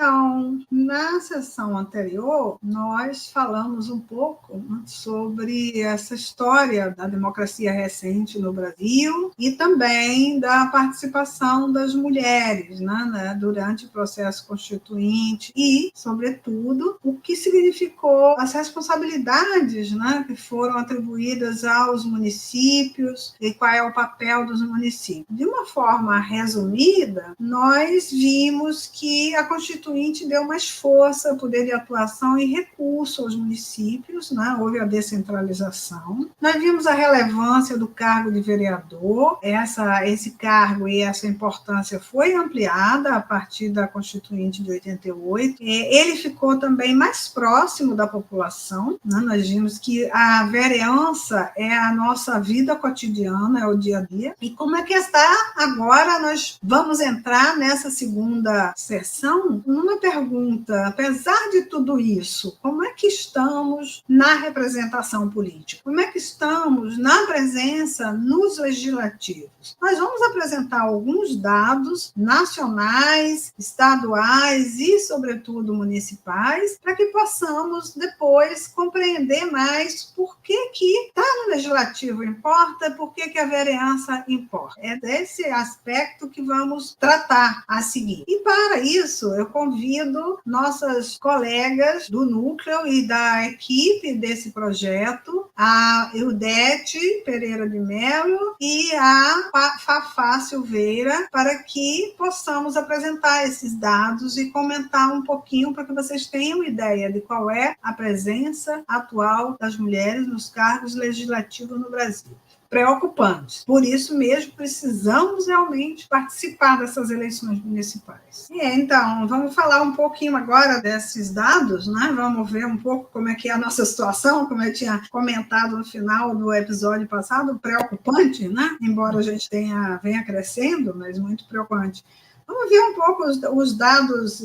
Então, na sessão anterior, nós falamos um pouco sobre essa história da democracia recente no Brasil e também da participação das mulheres, né, durante o processo constituinte e, sobretudo, o que significou as responsabilidades, né, que foram atribuídas aos municípios e qual é o papel dos municípios. De uma forma resumida, nós vimos que a Constituinte deu mais força, poder de atuação e recurso aos municípios, né? Houve a descentralização. Nós vimos a relevância do cargo de vereador, esse cargo e essa importância foi ampliada a partir da Constituinte de 88. Ele ficou também mais próximo da população, né? Nós vimos que a vereança é a nossa vida cotidiana, é o dia a dia. E como é que está agora? Nós vamos entrar nessa segunda sessão numa pergunta: apesar de tudo isso, como é que estamos na representação política? Como é que estamos na presença nos legislativos? Nós vamos apresentar alguns dados nacionais, estaduais e, sobretudo, municipais, para que possamos depois compreender mais por que estar no legislativo importa, por que a vereança importa. É desse aspecto que vamos tratar a seguir. E para isso, eu convido nossas colegas do núcleo e da equipe desse projeto, a Eudete Pereira de Mello e a Fafá Silveira, para que possamos apresentar esses dados e comentar um pouquinho para que vocês tenham ideia de qual é a presença atual das mulheres nos cargos legislativos no Brasil. Preocupantes. Por isso mesmo, precisamos realmente participar dessas eleições municipais. Então, vamos falar um pouquinho agora desses dados, né? Vamos ver um pouco como é que é a nossa situação, como eu tinha comentado no final do episódio passado, preocupante, né? Embora a gente venha crescendo, mas muito preocupante. Vamos ver um pouco os dados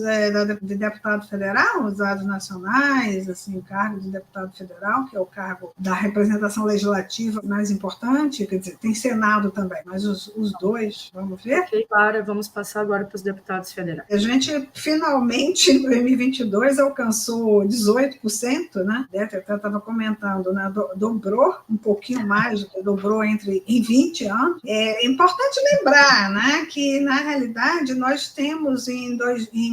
de deputado federal, os dados nacionais, assim, o cargo de deputado federal, que é o cargo da representação legislativa mais importante, quer dizer, tem Senado também, mas os dois, vamos ver? Ok, Clara, vamos passar agora para os deputados federais. A gente, finalmente, em 2022, alcançou 18%, né? Eu estava comentando, né? Dobrou um pouquinho mais, dobrou em 20 anos. É importante lembrar, né, que, na realidade, nós temos, em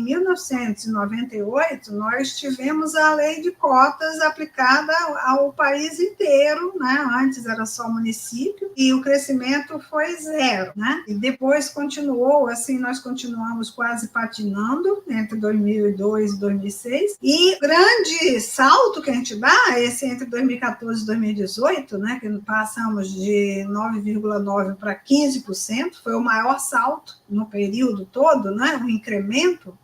1998, nós tivemos a lei de cotas aplicada ao país inteiro, né? Antes era só município, e o crescimento foi 0, né? E depois continuou, assim, nós continuamos quase patinando entre 2002 e 2006, e o grande salto que a gente dá, esse entre 2014 e 2018, né? Que passamos de 9,9% para 15%, foi o maior salto no período todo, né, um incremento,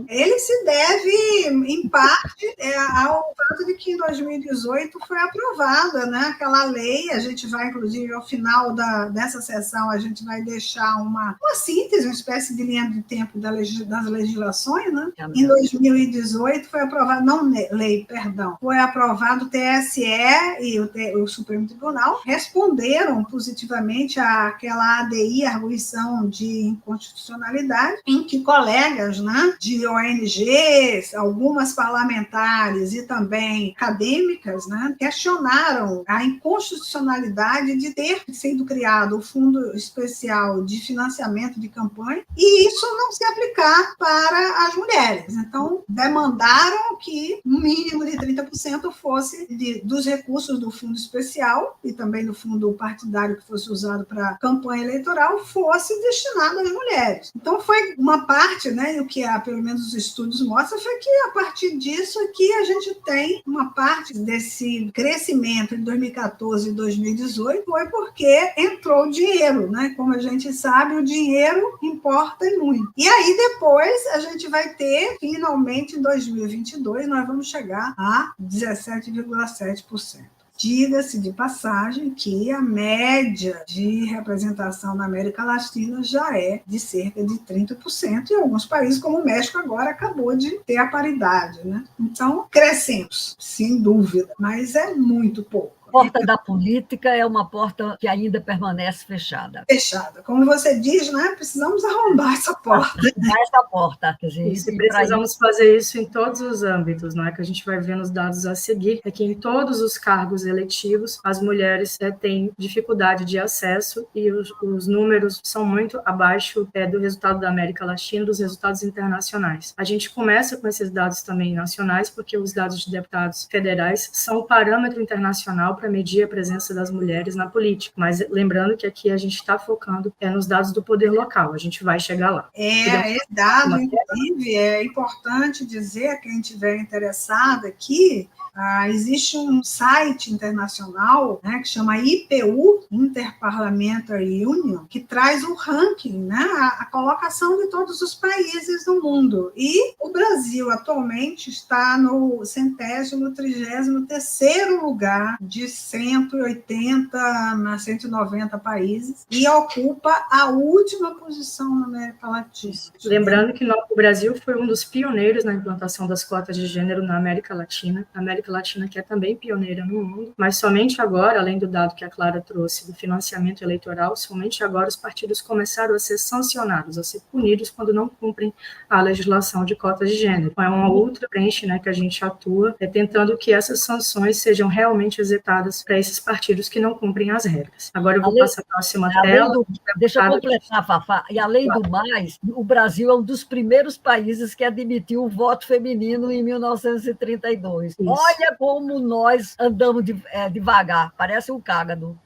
ele se deve, em parte, ao fato de que em 2018 foi aprovada, né, aquela lei. A gente vai, inclusive, ao final dessa sessão, a gente vai deixar uma síntese, uma espécie de linha de tempo das legislações, né? Em 2018 foi aprovado, foi aprovado o TSE e o Supremo Tribunal responderam positivamente àquela ADI, arguição de inconstitucionalidade, em que colegas, né, de ONGs, algumas parlamentares e também acadêmicas, né, questionaram a inconstitucionalidade de ter sido criado o Fundo Especial de Financiamento de Campanha e isso não se aplicar para as mulheres. Então, demandaram que um mínimo de 30% fosse dos recursos do Fundo Especial e também do fundo partidário que fosse usado para campanha eleitoral fosse destinado às mulheres. Então, foi uma parte, né, o que pelo menos os estudos mostram, foi que a partir disso aqui a gente tem uma parte desse crescimento em 2014 e 2018 foi porque entrou dinheiro, né? Como a gente sabe, o dinheiro importa muito. E aí depois a gente vai ter, finalmente em 2022, nós vamos chegar a 17,7%. Diga-se de passagem que a média de representação na América Latina já é de cerca de 30%, e alguns países, como o México, agora acabou de ter a paridade, né? Então, crescemos, sem dúvida, mas é muito pouco. porta da política é uma porta que ainda permanece fechada. Fechada. Como você diz, né? Precisamos arrombar essa porta. Arrombar essa porta. Quer dizer, e precisamos fazer isso em todos os âmbitos, não é? Que a gente vai ver nos dados a seguir, é que em todos os cargos eletivos, as mulheres têm dificuldade de acesso e os números são muito abaixo do resultado da América Latina, dos resultados internacionais. A gente começa com esses dados também nacionais, porque os dados de deputados federais são o parâmetro internacional para medir a presença das mulheres na política. Mas lembrando que aqui a gente está focando nos dados do poder local, a gente vai chegar lá. Esse dado, inclusive, é importante dizer a quem estiver interessado aqui, existe um site internacional, né, que chama IPU, Interparliamentary Union, que traz o ranking, né, a colocação de todos os países do mundo. E o Brasil atualmente está no 133º lugar de 180 a 190 países e ocupa a última posição na América Latina. Lembrando que o Brasil foi um dos pioneiros na implantação das cotas de gênero na América Latina. A América Latina que é também pioneira no mundo, mas somente agora, além do dado que a Clara trouxe do financiamento eleitoral, somente agora os partidos começaram a ser sancionados, a ser punidos quando não cumprem a legislação de cotas de gênero. Então, é uma outra frente, né, que a gente atua, tentando que essas sanções sejam realmente executadas para esses partidos que não cumprem as regras. Agora eu vou passar a próxima tela. Deixa eu completar, Fafá. E além do mais, o Brasil é um dos primeiros países que admitiu o voto feminino em 1932. Isso. Olha como nós andamos devagar, parece um cágado.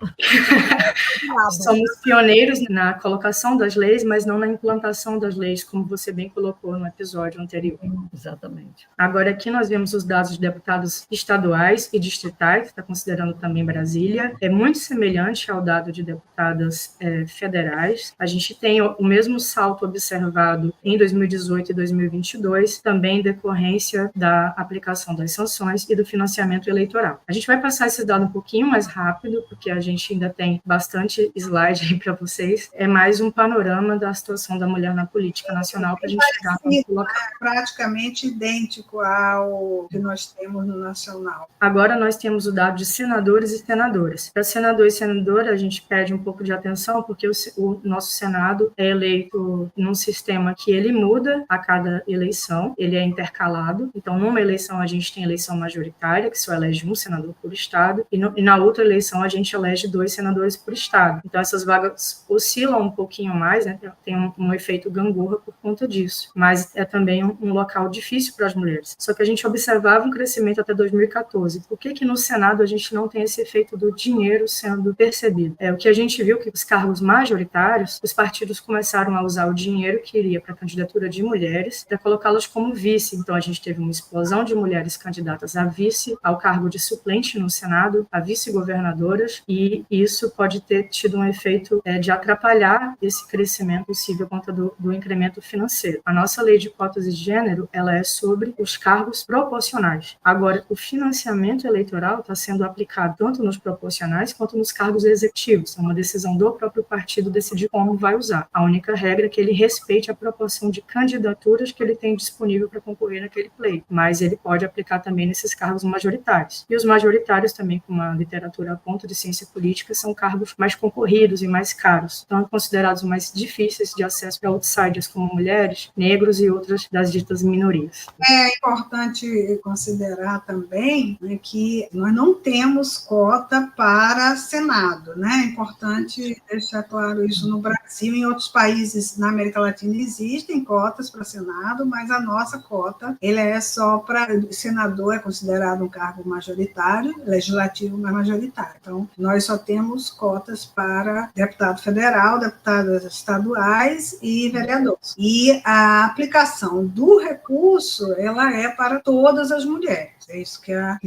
Somos pioneiros na colocação das leis, mas não na implantação das leis, como você bem colocou no episódio anterior. Exatamente. Agora, aqui nós vemos os dados de deputados estaduais e distritais, está considerando também Brasília. É muito semelhante ao dado de deputadas federais. A gente tem o mesmo salto observado em 2018 e 2022, também em decorrência da aplicação das sanções e do financiamento eleitoral. A gente vai passar esse dado um pouquinho mais rápido, porque a gente ainda tem bastante slide aí para vocês. É mais um panorama da situação da mulher na política nacional para a gente chegar no local. É praticamente idêntico ao que nós temos no nacional. Agora nós temos o dado de senadores e senadoras. Para senador e senadora, a gente pede um pouco de atenção, porque o nosso Senado é eleito num sistema que ele muda a cada eleição, ele é intercalado. Então, numa eleição, a gente tem eleição majoritária, que só elege um senador por estado, e na outra eleição, a gente elege 2 senadores por estado. Então, essas vagas oscilam um pouquinho mais, né? Tem um efeito gangorra por conta disso. Mas é também um local difícil para as mulheres. Só que a gente observava um crescimento até 2014. Por que no Senado a gente não tem esse efeito do dinheiro sendo percebido? O que a gente viu que os cargos majoritários, os partidos começaram a usar o dinheiro que iria para a candidatura de mulheres para colocá-las como vice. Então, a gente teve uma explosão de mulheres candidatas a vice, ao cargo de suplente no Senado, a vice-governadoras, e isso pode ter tido um efeito de atrapalhar esse crescimento possível por conta do incremento financeiro. A nossa lei de cotas de gênero, ela é sobre os cargos proporcionais. Agora, o financiamento eleitoral está sendo aplicado tanto nos proporcionais quanto nos cargos executivos. É uma decisão do próprio partido decidir como vai usar. A única regra é que ele respeite a proporção de candidaturas que ele tem disponível para concorrer naquele pleito, mas ele pode aplicar também nesses cargos majoritários. E os majoritários também, como a literatura aponta de ciência política, são cargos mais concorridos e mais caros, então considerados mais difíceis de acesso para outsiders como mulheres, negros e outras das ditas minorias. É importante considerar também, né, que nós não temos cota para Senado, né? É importante deixar claro isso no Brasil. Em outros países na América Latina existem cotas para Senado, mas a nossa cota ele é só para senador, é considerado um cargo majoritário, legislativo, mas majoritário. Então, nós só temos cotas para deputado federal, deputados estaduais e vereadores. E a aplicação do recurso, ela é para todas as mulheres. É isso que é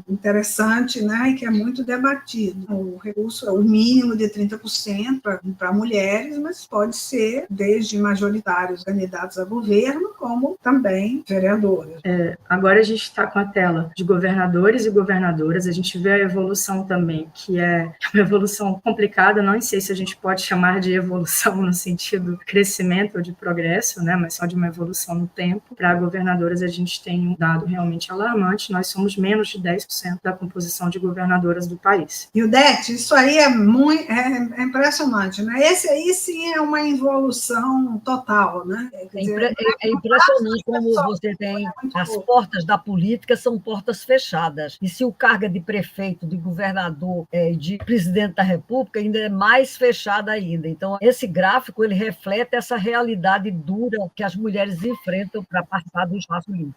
interessante, né, e que é muito debatido. O recurso é o mínimo de 30% para mulheres, mas pode ser desde majoritários candidatos a governo, como também vereadores. Agora a gente está com a tela de governadores e governadoras, a gente vê a evolução também, que é uma evolução complicada, não sei se a gente pode chamar de evolução no sentido de crescimento ou de progresso, né, mas só de uma evolução um tempo. Para governadoras, a gente tem um dado realmente alarmante, nós somos menos de 10% da composição de governadoras do país. E Ildete, isso aí é impressionante, né? Esse aí sim é uma involução total, né? É impressionante como você tem as portas da política são portas fechadas. E se o cargo é de prefeito, de governador, de presidente da República, ainda é mais fechada ainda. Então, esse gráfico ele reflete essa realidade dura que as mulheres enfrentam para participar do espaço político.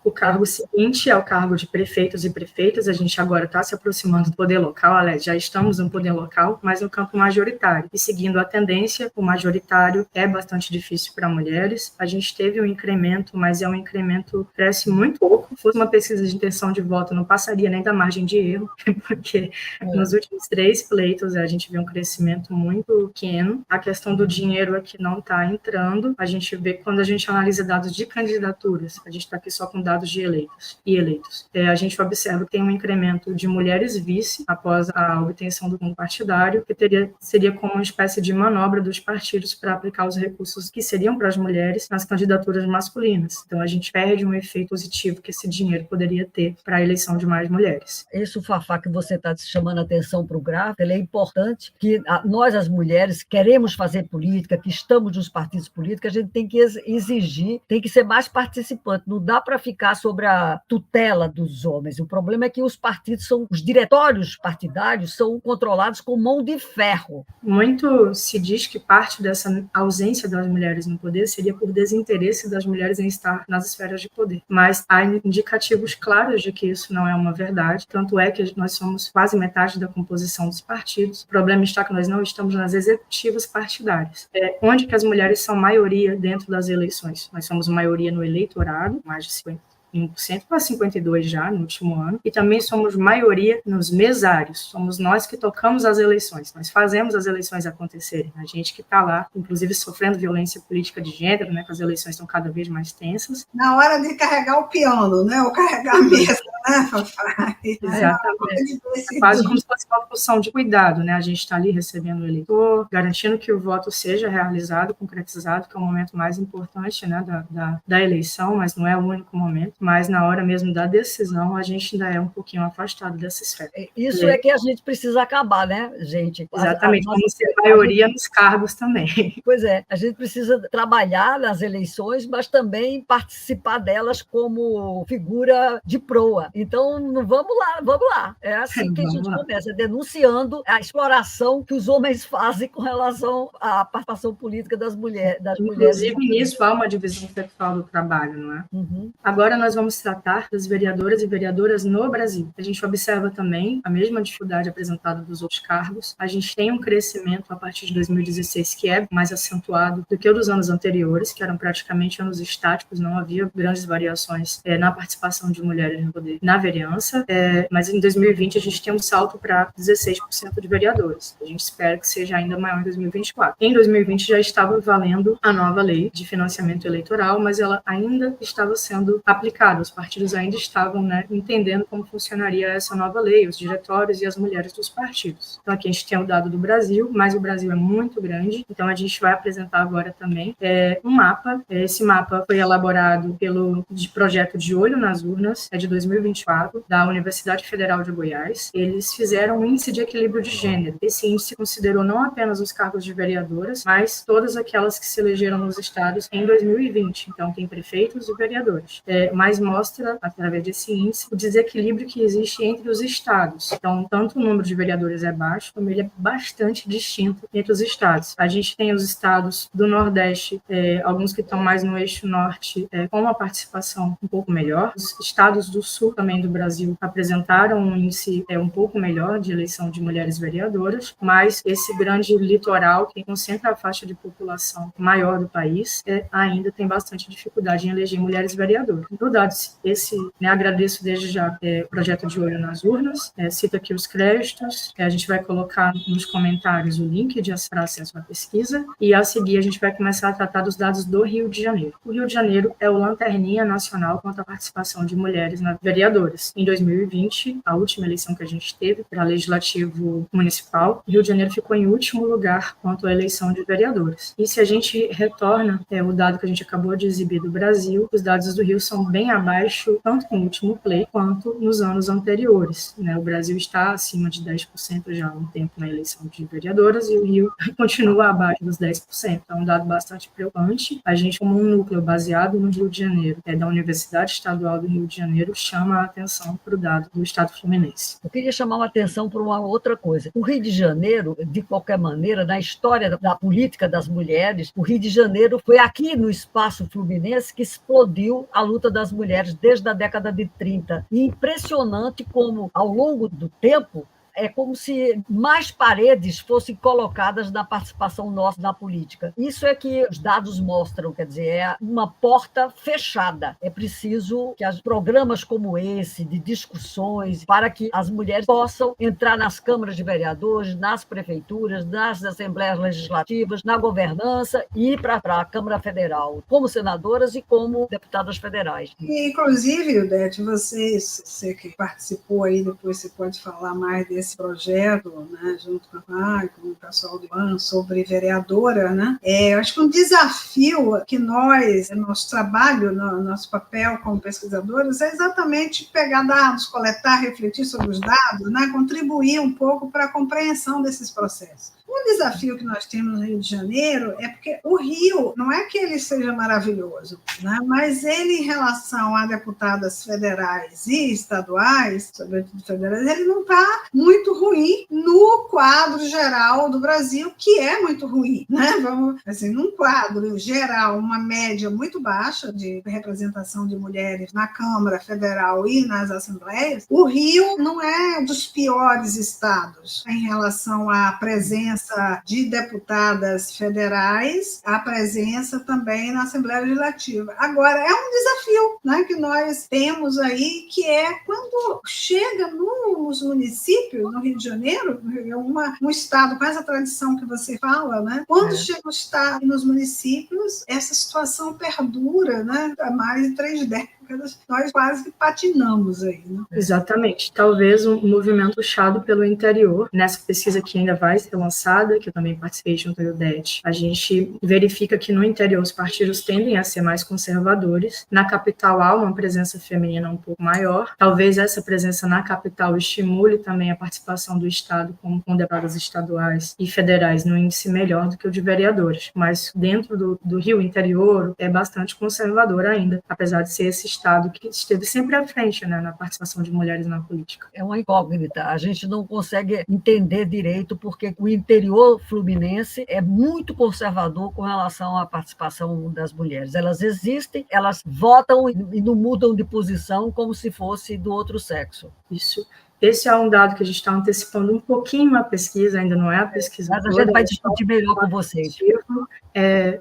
O cargo seguinte é o cargo de prefeitos e prefeitas. A gente agora está se aproximando do poder local, aliás, já estamos no poder local, mas no campo majoritário. E seguindo a tendência, o majoritário é bastante difícil para mulheres. A gente teve um incremento, mas é um incremento que cresce muito pouco. Se fosse uma pesquisa de intenção de voto, não passaria nem da margem de erro, porque nos últimos 3 pleitos a gente vê um crescimento muito pequeno. A questão do dinheiro aqui não está entrando. A gente vê quando a gente analisa dados de candidaturas, a gente está aqui só com dados de eleitos. A gente observa que tem um incremento de mulheres vice após a obtenção do fundo partidário, que seria como uma espécie de manobra dos partidos para aplicar os recursos que seriam para as mulheres nas candidaturas masculinas. Então, a gente perde um efeito positivo que esse dinheiro poderia ter para a eleição de mais mulheres. Esse Fafá que você está chamando a atenção para o gráfico, ele é importante que nós, as mulheres, queremos fazer política, que estamos nos partidos políticos, a gente tem que exigir, tem que ser mais participante, não dá para ficar sobre a tutela dos homens. O problema é que os diretórios partidários são controlados com mão de ferro. Muito se diz que parte dessa ausência das mulheres no poder seria por desinteresse das mulheres em estar nas esferas de poder. Mas há indicativos claros de que isso não é uma verdade, tanto é que nós somos quase metade da composição dos partidos. O problema está que nós não estamos nas executivas partidárias. Onde que as mulheres são maioria dentro das eleições? Nós somos maioria no eleitorado, mais de 51% para 52% já no último ano, e também somos maioria nos mesários, somos nós que tocamos as eleições, nós fazemos as eleições acontecerem, a gente que está lá, inclusive sofrendo violência política de gênero, né, que as eleições estão cada vez mais tensas. Na hora de carregar o piano, né, ou carregar a mesa, né, Fafá? Exatamente. É quase como se fosse uma função de cuidado, né, a gente está ali recebendo o eleitor, garantindo que o voto seja realizado, concretizado, que é o momento mais importante, né, da eleição, mas não é o único momento. Mas na hora mesmo da decisão, a gente ainda é um pouquinho afastado dessa esfera. Isso é que a gente precisa acabar, né, gente? Exatamente, como ser maioria nos cargos também. Pois é, a gente precisa trabalhar nas eleições, mas também participar delas como figura de proa. Então, vamos lá. É assim que a gente começa, denunciando a exploração que os homens fazem com relação à participação política das mulheres. Inclusive, nisso há uma divisão sexual do trabalho, não é? Uhum. Agora nós vamos tratar das vereadoras e vereadoras no Brasil. A gente observa também a mesma dificuldade apresentada dos outros cargos. A gente tem um crescimento a partir de 2016 que é mais acentuado do que o dos anos anteriores, que eram praticamente anos estáticos, não havia grandes variações na participação de mulheres no poder, na vereança, mas em 2020 a gente tem um salto para 16% de vereadores. A gente espera que seja ainda maior em 2024. Em 2020 já estava valendo a nova lei de financiamento eleitoral, mas ela ainda estava sendo aplicada. Os partidos ainda estavam, né, entendendo como funcionaria essa nova lei, os diretórios e as mulheres dos partidos. Então aqui a gente tem o dado do Brasil, mas o Brasil é muito grande, então a gente vai apresentar agora também um mapa. Esse mapa foi elaborado pelo projeto De Olho nas Urnas, de 2024, da Universidade Federal de Goiás. Eles fizeram um índice de equilíbrio de gênero. Esse índice considerou não apenas os cargos de vereadoras, mas todas aquelas que se elegeram nos estados em 2020. Então tem prefeitos e vereadores. Mas mostra, através desse índice, o desequilíbrio que existe entre os estados. Então, tanto o número de vereadores é baixo, como ele é bastante distinto entre os estados. A gente tem os estados do Nordeste, alguns que estão mais no eixo norte, com uma participação um pouco melhor. Os estados do sul também do Brasil apresentaram um índice um pouco melhor de eleição de mulheres vereadoras, mas esse grande litoral, que concentra a faixa de população maior do país, ainda tem bastante dificuldade em eleger mulheres vereadoras. No dados. Agradeço desde já o projeto de Olho nas Urnas, cito aqui os créditos, a gente vai colocar nos comentários o link para acesso à pesquisa, e a seguir a gente vai começar a tratar dos dados do Rio de Janeiro. O Rio de Janeiro é o lanterninha nacional quanto à participação de mulheres nas vereadoras. Em 2020, a última eleição que a gente teve para legislativo municipal, o Rio de Janeiro ficou em último lugar quanto à eleição de vereadoras. E se a gente retorna o dado que a gente acabou de exibir do Brasil, os dados do Rio são bem abaixo, tanto no último pleito quanto nos anos anteriores. O Brasil está acima de 10% já há um tempo na eleição de vereadoras, e o Rio continua abaixo dos 10%. É um dado bastante preocupante. A gente, como um núcleo baseado no Rio de Janeiro, da Universidade Estadual do Rio de Janeiro, chama a atenção para o dado do Estado Fluminense. Eu queria chamar a atenção para uma outra coisa. O Rio de Janeiro, de qualquer maneira, na história da política das mulheres, o Rio de Janeiro foi aqui no espaço fluminense que explodiu a luta das mulheres desde a década de 30. E impressionante como, ao longo do tempo, é como se mais paredes fossem colocadas na participação nossa na política. Isso é que os dados mostram, quer dizer, é uma porta fechada. É preciso que programas como esse, de discussões, para que as mulheres possam entrar nas câmaras de vereadores, nas prefeituras, nas assembleias legislativas, na governança e para a Câmara Federal, como senadoras e como deputadas federais. E, inclusive, Udete, você que participou aí, depois você pode falar mais desse projeto, junto com o pessoal do IBAN, sobre vereadora, eu acho que um desafio que nosso trabalho, nosso papel como pesquisadores, é exatamente pegar dados, coletar, refletir sobre os dados, contribuir um pouco para a compreensão desses processos. Um desafio que nós temos no Rio de Janeiro é porque o Rio, não é que ele seja maravilhoso, mas ele, em relação a deputadas federais e estaduais, sobretudo federais, ele não está muito ruim no quadro geral do Brasil, que é muito ruim. Vamos, assim, num quadro geral, uma média muito baixa de representação de mulheres na Câmara Federal e nas assembleias, o Rio não é dos piores estados em relação à presença de deputadas federais, a presença também na Assembleia Legislativa. Agora, é um desafio que nós temos aí, que é quando chega nos municípios, no Rio de Janeiro, um estado com essa tradição que você fala, quando chega o estado nos municípios, essa situação perdura há mais de 3 décadas. Nós quase que patinamos aí. Exatamente. Talvez um movimento puxado pelo interior. Nessa pesquisa que ainda vai ser lançada, que eu também participei junto ao UDET, a gente verifica que no interior os partidos tendem a ser mais conservadores. Na capital há uma presença feminina um pouco maior. Talvez essa presença na capital estimule também a participação do Estado com deputadas estaduais e federais no índice melhor do que o de vereadores. Mas dentro do Rio interior é bastante conservador ainda, apesar de ser esse Estado que esteve sempre à frente na participação de mulheres na política. É uma incógnita. A gente não consegue entender direito porque o interior fluminense é muito conservador com relação à participação das mulheres. Elas existem, elas votam e não mudam de posição como se fosse do outro sexo. Isso. Esse é um dado que a gente está antecipando um pouquinho a pesquisa, ainda não é a pesquisa toda. Mas a gente vai discutir melhor com vocês.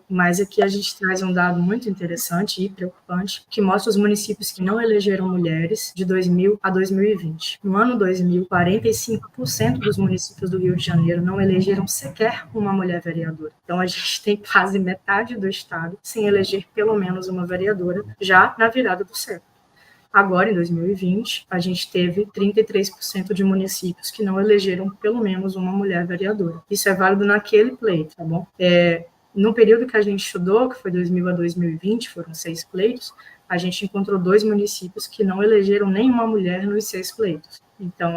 Mas aqui a gente traz um dado muito interessante e preocupante, que mostra os municípios que não elegeram mulheres de 2000 a 2020. No ano 2000, 45% dos municípios do Rio de Janeiro não elegeram sequer uma mulher vereadora. Então a gente tem quase metade do estado sem eleger pelo menos uma vereadora já na virada do século. Agora, em 2020, a gente teve 33% de municípios que não elegeram pelo menos uma mulher vereadora. Isso é válido naquele pleito, tá bom? No período que a gente estudou, que foi 2000 a 2020, foram 6 pleitos, a gente encontrou 2 municípios que não elegeram nenhuma mulher nos 6 pleitos. Então,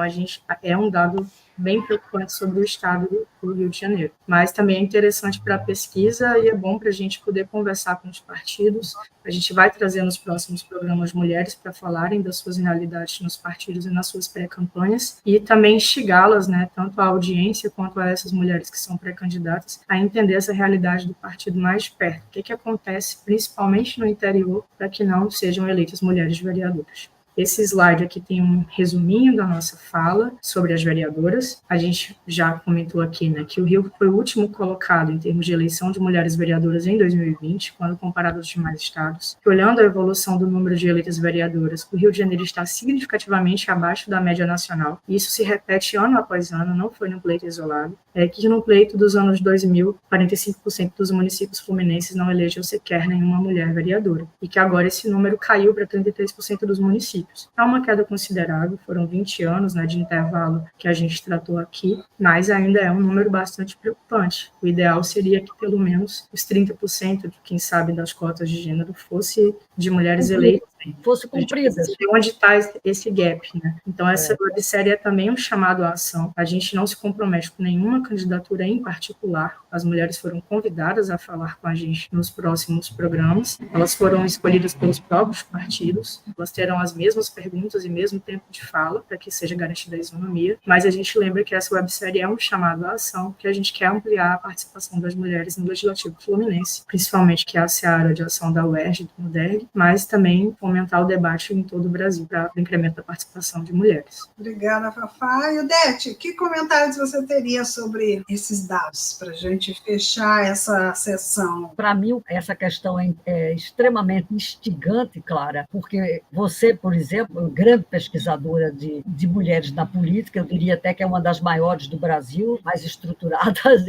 é um dado bem preocupante sobre o estado do Rio de Janeiro. Mas também é interessante para a pesquisa e é bom para a gente poder conversar com os partidos. A gente vai trazer nos próximos programas mulheres para falarem das suas realidades nos partidos e nas suas pré-campanhas e também instigá-las, tanto a audiência quanto a essas mulheres que são pré-candidatas, a entender essa realidade do partido mais de perto. O que acontece, principalmente no interior, para que não sejam eleitas mulheres vereadoras. Esse slide aqui tem um resuminho da nossa fala sobre as vereadoras. A gente já comentou aqui, né, que o Rio foi o último colocado em termos de eleição de mulheres vereadoras em 2020, quando comparado aos demais estados. E olhando a evolução do número de eleitas vereadoras, o Rio de Janeiro está significativamente abaixo da média nacional. E isso se repete ano após ano, não foi num pleito isolado. Que no pleito dos anos 2000, 45% dos municípios fluminenses não elegeu sequer nenhuma mulher vereadora. E que agora esse número caiu para 33% dos municípios. É uma queda considerável, foram 20 anos, né, de intervalo que a gente tratou aqui, mas ainda é um número bastante preocupante. O ideal seria que pelo menos os 30%, de quem sabe, das cotas de gênero fosse de mulheres eleitas. Fosse cumpridas. Onde está esse gap, né? Então, essa websérie é também um chamado à ação. A gente não se compromete com nenhuma candidatura em particular. As mulheres foram convidadas a falar com a gente nos próximos programas. Elas foram escolhidas pelos próprios partidos. Elas terão as mesmas perguntas e mesmo tempo de fala, para que seja garantida a isonomia. Mas a gente lembra que essa websérie é um chamado à ação, que a gente quer ampliar a participação das mulheres no Legislativo Fluminense, principalmente que é a seara de ação da UERJ e do MUDERG, mas também fomentar o debate em todo o Brasil para o incremento da participação de mulheres. Obrigada, Fafá. E Odete, que comentários você teria sobre esses dados para a gente fechar essa sessão? Para mim, essa questão é extremamente instigante, Clara, porque você, por exemplo, grande pesquisadora de mulheres na política, eu diria até que é uma das maiores do Brasil, mais estruturadas,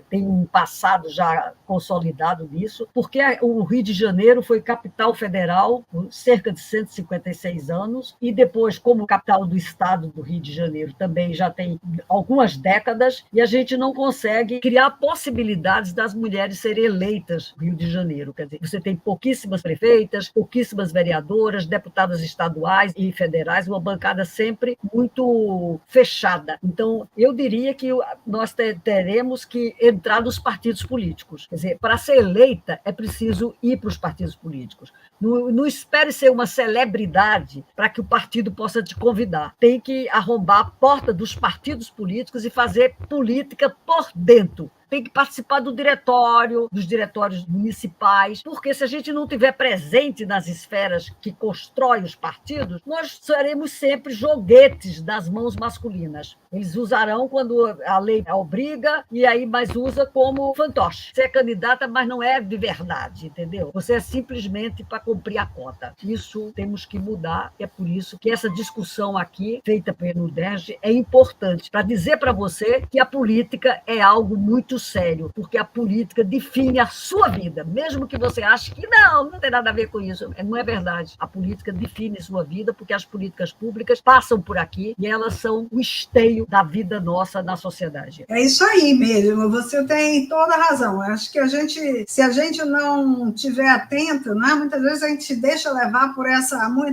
tem um passado já consolidado nisso, porque o Rio de Janeiro foi capital federal por cerca de 156 anos, e depois, como capital do estado do Rio de Janeiro, também já tem algumas décadas, e a gente não consegue criar possibilidades das mulheres serem eleitas no Rio de Janeiro. Quer dizer, você tem pouquíssimas prefeitas, pouquíssimas vereadoras, deputadas estaduais e federais, uma bancada sempre muito fechada. Então, eu diria que nós teremos que entrar nos partidos políticos. Quer dizer, para ser eleita, é preciso ir para os partidos políticos. Não espere ser uma celebridade para que o partido possa te convidar. Tem que arrombar a porta dos partidos políticos e fazer política por dentro. Tem que participar dos diretórios municipais, porque se a gente não tiver presente nas esferas que constroem os partidos, nós seremos sempre joguetes das mãos masculinas. Eles usarão quando a lei obriga, e aí mais usa como fantoche. Você é candidata, mas não é de verdade, entendeu? Você é simplesmente para cumprir a cota. Isso temos que mudar, e é por isso que essa discussão aqui, feita pelo DERJ, é importante, para dizer para você que a política é algo muito sério, porque a política define a sua vida, mesmo que você ache que não tem nada a ver com isso. Não é verdade. A política define sua vida, porque as políticas públicas passam por aqui e elas são o esteio da vida nossa na sociedade. É isso aí mesmo, você tem toda a razão. Eu acho que se a gente não estiver atento, né, muitas vezes a gente se deixa levar por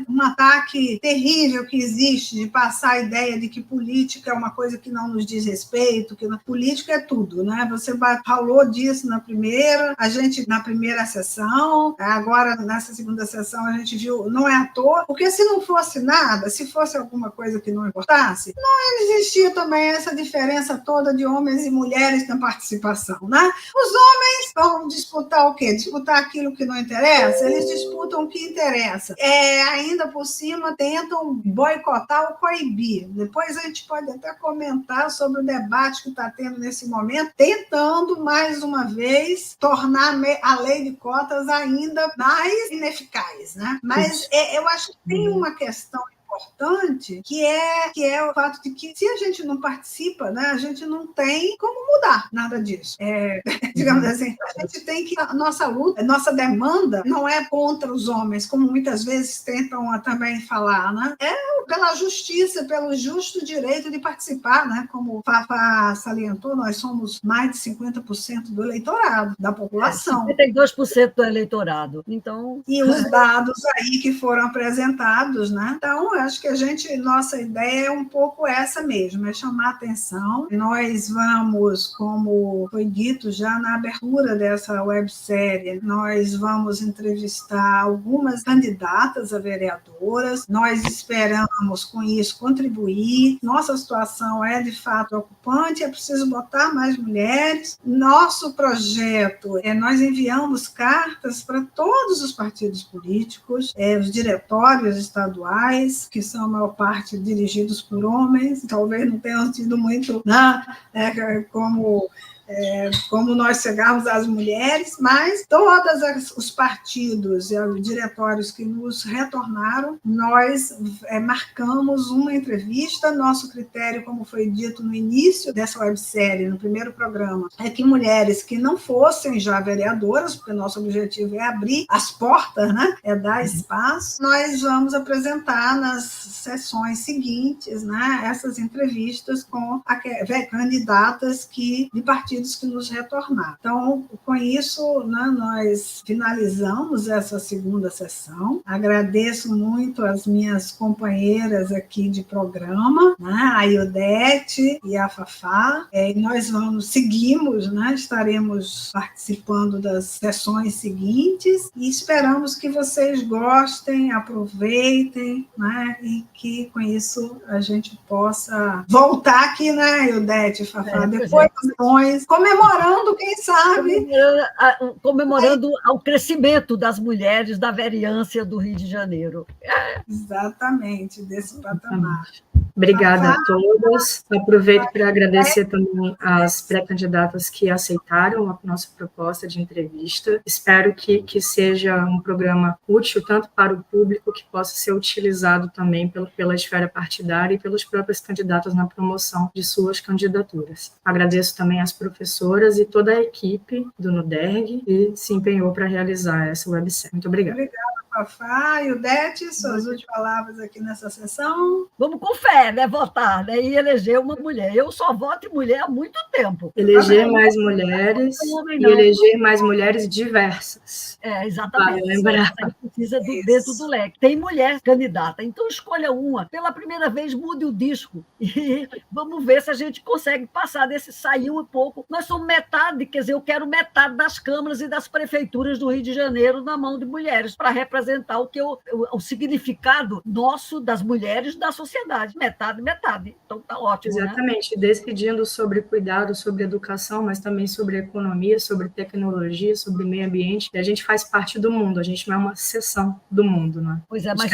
um ataque terrível que existe de passar a ideia de que política é uma coisa que não nos diz respeito, política é tudo, né? Você falou disso na primeira sessão, agora nessa segunda sessão a gente viu, não é à toa, porque se não fosse nada, se fosse alguma coisa que não importasse, não existia também essa diferença toda de homens e mulheres na participação, né? Os homens vão disputar o quê? Disputar aquilo que não interessa? Eles disputam o que interessa. Ainda por cima, tentam boicotar ou coibir. Depois a gente pode até comentar sobre o debate que está tendo nesse momento, tentando, mais uma vez, tornar a lei de cotas ainda mais ineficaz, né? Mas eu acho que tem uma questão importante, que é o fato de que, se a gente não participa, né, a gente não tem como mudar nada disso. Digamos assim, a gente tem que... A nossa luta, a nossa demanda não é contra os homens, como muitas vezes tentam também falar, né? É pela justiça, pelo justo direito de participar, né? Como o Fafá salientou, nós somos mais de 50% do eleitorado, da população. 52% do eleitorado. Então... E os dados aí que foram apresentados, né? Então, acho que nossa ideia é um pouco essa mesmo, é chamar atenção. Nós vamos, como foi dito já na abertura dessa websérie, nós vamos entrevistar algumas candidatas a vereadoras, nós esperamos com isso contribuir. Nossa situação é de fato preocupante, é preciso botar mais mulheres. Nosso projeto nós enviamos cartas para todos os partidos políticos, os diretórios estaduais, que são a maior parte dirigidos por homens, talvez não tenham tido muito, né, como nós chegamos às mulheres, mas todos os partidos e os diretórios que nos retornaram, nós marcamos uma entrevista. Nosso critério, como foi dito no início dessa websérie, no primeiro programa, é que mulheres que não fossem já vereadoras, porque nosso objetivo é abrir as portas, né? É dar espaço, nós vamos apresentar nas sessões seguintes, né, essas entrevistas com candidatas de partidos que nos retornar. Então, com isso, né, nós finalizamos essa segunda sessão. Agradeço muito as minhas companheiras aqui de programa, né, a Ildete e a Fafá. Nós seguimos, né, estaremos participando das sessões seguintes e esperamos que vocês gostem, aproveitem, né, e que com isso a gente possa voltar aqui, né, Ildete e Fafá, depois das comemorando, quem sabe. Comemorando o crescimento das mulheres da vereança do Rio de Janeiro. Exatamente, desse patamar. Obrigada a todas. Aproveito para agradecer também às pré-candidatas que aceitaram a nossa proposta de entrevista. Espero que seja um programa útil tanto para o público, que possa ser utilizado também pela esfera partidária e pelos próprios candidatos na promoção de suas candidaturas. Agradeço também às professoras e toda a equipe do NUDERG que se empenhou para realizar essa websérie. Muito obrigada. Obrigada, Fafá. Ildete, suas últimas palavras aqui nessa sessão. Vamos com fé, né? Votar, né? E eleger uma mulher. Eu só voto em mulher há muito tempo. Eleger mais mulheres e eleger mais mulheres diversas. Exatamente. Para lembrar. A gente precisa dentro do leque. Tem mulher candidata, então escolha uma. Pela primeira vez, mude o disco e vamos ver se a gente consegue passar sair um pouco. Nós somos metade, quer dizer, eu quero metade das câmaras e das prefeituras do Rio de Janeiro na mão de mulheres, para representar o significado nosso das mulheres da sociedade. Metade. Então tá ótimo. Exatamente, né? Decidindo sobre cuidado, sobre educação, mas também sobre economia, sobre tecnologia, sobre meio ambiente. E a gente faz parte do mundo, a gente não é uma seção do mundo, né? Pois é, mas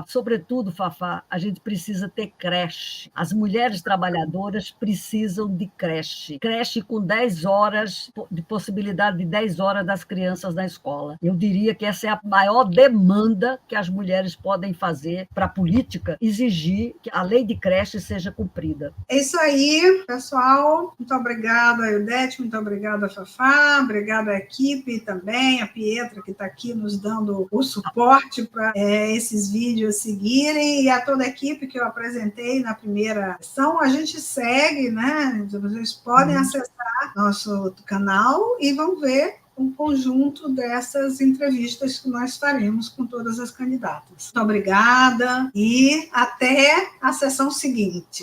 sobretudo, Fafá, a gente precisa ter creche. As mulheres trabalhadoras precisam de creche. Creche com 10 horas, de possibilidade de 10 horas das crianças na escola. Eu diria que essa é a maior demanda que as mulheres podem fazer para a política, exigir que a lei de creche seja cumprida. É isso aí, pessoal. Muito obrigada, Ildete, muito obrigada, Fafá, obrigada à equipe também, a Pietra, que está aqui nos dando o suporte para esses vídeos seguirem, e a toda a equipe que eu apresentei na primeira sessão. A gente segue, né? Vocês podem acessar nosso canal e vão ver um conjunto dessas entrevistas que nós faremos com todas as candidatas. Muito obrigada e até a sessão seguinte.